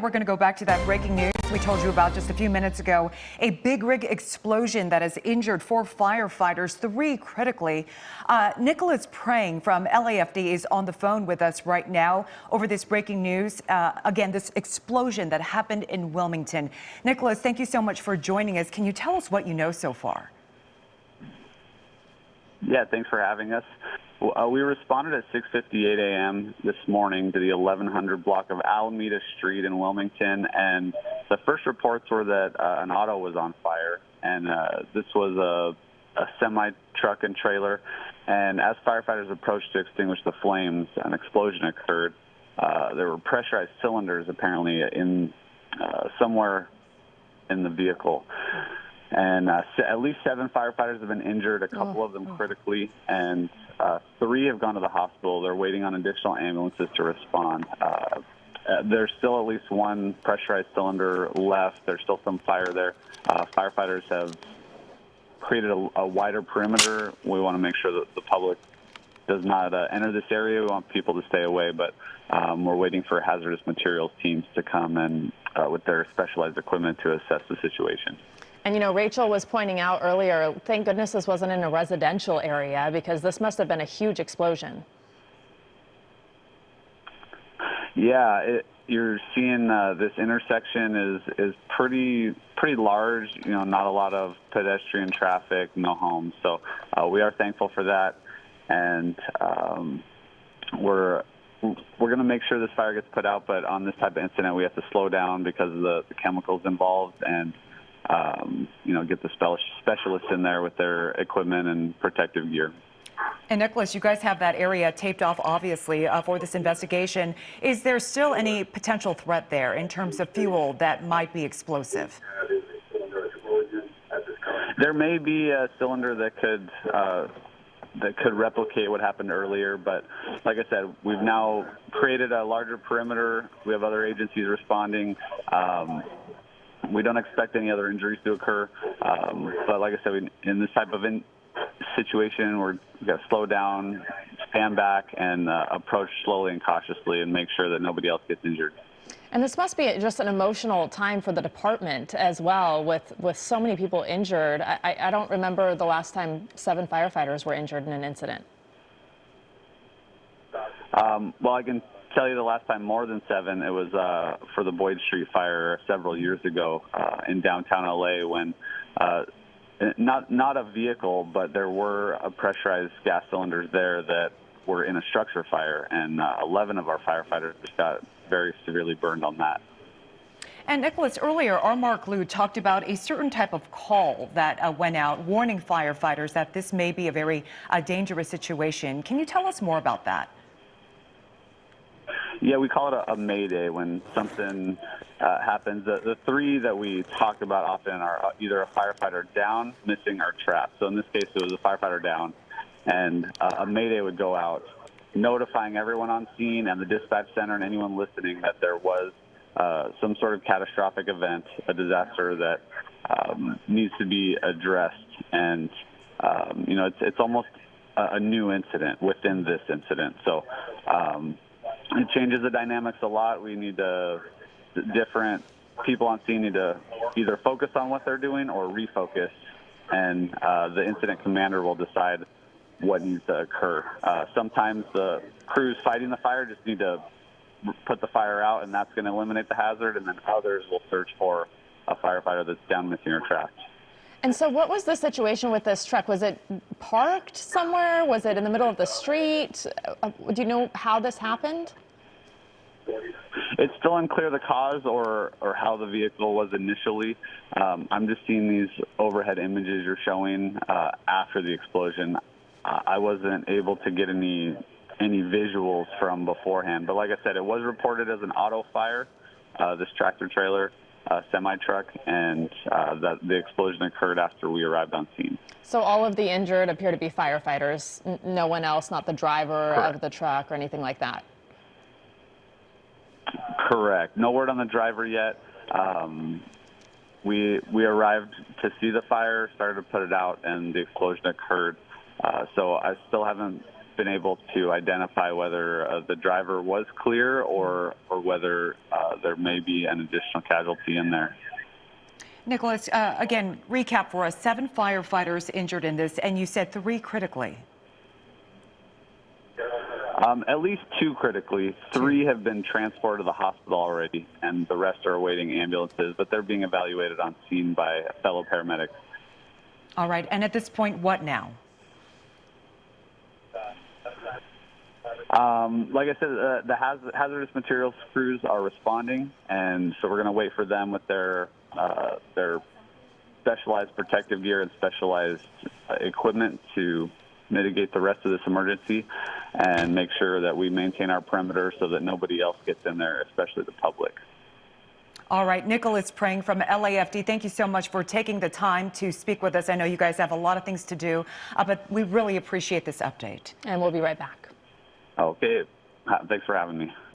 We're going to go back to that breaking news we told you about just a few minutes ago. A big rig explosion that has injured 4 firefighters, 3 critically. Nicholas Prange from LAFD is on the phone with us right now over this breaking news. Again, this explosion that happened in Wilmington. Nicholas, thank you so much for joining us. Can you tell us what you know so far? Yeah, thanks for having us. We responded at 6:58 a.m. this morning to the 1100 block of Alameda Street in Wilmington, and the first reports were that an auto was on fire, and this was a semi-truck and trailer. And as firefighters approached to extinguish the flames, an explosion occurred. There were pressurized cylinders apparently in somewhere in the vehicle. And at least 7 firefighters have been injured, a couple of them critically, and 3 have gone to the hospital. They're waiting on additional ambulances to respond. There's still at least 1 pressurized cylinder left. There's still some fire there. Firefighters have created a wider perimeter. We want to make sure that the public does not enter this area. We want people to stay away, but we're waiting for hazardous materials teams to come and with their specialized equipment to assess the situation. And, you know, Rachel was pointing out earlier, thank goodness this wasn't in a residential area, because this must have been a huge explosion. Yeah, you're seeing this intersection is pretty large. You know, not a lot of pedestrian traffic, no homes. So we are thankful for that, and we're going to make sure this fire gets put out. But on this type of incident, we have to slow down because of the chemicals involved, and you know, get the specialists in there with their equipment and protective gear. And Nicholas, you guys have that area taped off, obviously, for this investigation. Is there still any potential threat there in terms of fuel that might be explosive? There may be a cylinder that could replicate what happened earlier, but like I said, we've now created a larger perimeter. We have other agencies responding. We don't expect any other injuries to occur, but like I said, in this type of situation, we've got to slow down, stand back, and approach slowly and cautiously and make sure that nobody else gets injured. And this must be just an emotional time for the department as well, with so many people injured. I don't remember the last time 7 firefighters were injured in an incident. Well, I can tell you the last time more than 7, it was for the Boyd Street fire several years ago in downtown LA, when not a vehicle, but there were pressurized gas cylinders there that were in a structure fire, and 11 of our firefighters got very severely burned on that. And Nicholas, earlier, our Mark Liu talked about a certain type of call that went out warning firefighters that this may be a very dangerous situation. Can you tell us more about that? Yeah, we call it a mayday when something happens. The 3 that we talk about often are either a firefighter down, missing, or trapped. So in this case, it was a firefighter down, and a mayday would go out, notifying everyone on scene and the dispatch center and anyone listening that there was some sort of catastrophic event, a disaster that needs to be addressed. And you know, it's almost a new incident within this incident. So it changes the dynamics a lot. We need different people on scene need to either focus on what they're doing or refocus, and the incident commander will decide what needs to occur. Sometimes the crews fighting the fire just need to put the fire out, and that's going to eliminate the hazard, and then others will search for a firefighter that's down, missing, or trapped. And so what was the situation with this truck? Was it parked somewhere? Was it in the middle of the street? Do you know how this happened? It's still unclear the cause or how the vehicle was initially. I'm just seeing these overhead images you're showing after the explosion. I wasn't able to get any visuals from beforehand. But like I said, it was reported as an auto fire, this tractor trailer. Semi-truck, and that the explosion occurred after we arrived on scene. So all of the injured appear to be firefighters, no one else, not the driver Correct. Of the truck or anything like that? Correct. No word on the driver yet. We arrived to see the fire, started to put it out, and the explosion occurred. So I still haven't been able to identify whether the driver was clear or whether there may be an additional casualty in there. Nicholas, again, recap for us. 7 firefighters injured in this, and you said 3 critically. At least 2 critically. 3 have been transported to the hospital already, and the rest are awaiting ambulances, but they're being evaluated on scene by fellow paramedics. All right, and at this point, what now? Like I said, the hazardous materials crews are responding, and so we're going to wait for them with their specialized protective gear and specialized equipment to mitigate the rest of this emergency and make sure that we maintain our perimeter so that nobody else gets in there, especially the public. All right, Nicholas Prange from LAFD, thank you so much for taking the time to speak with us. I know you guys have a lot of things to do, but we really appreciate this update. And we'll be right back. Okay. Thanks for having me.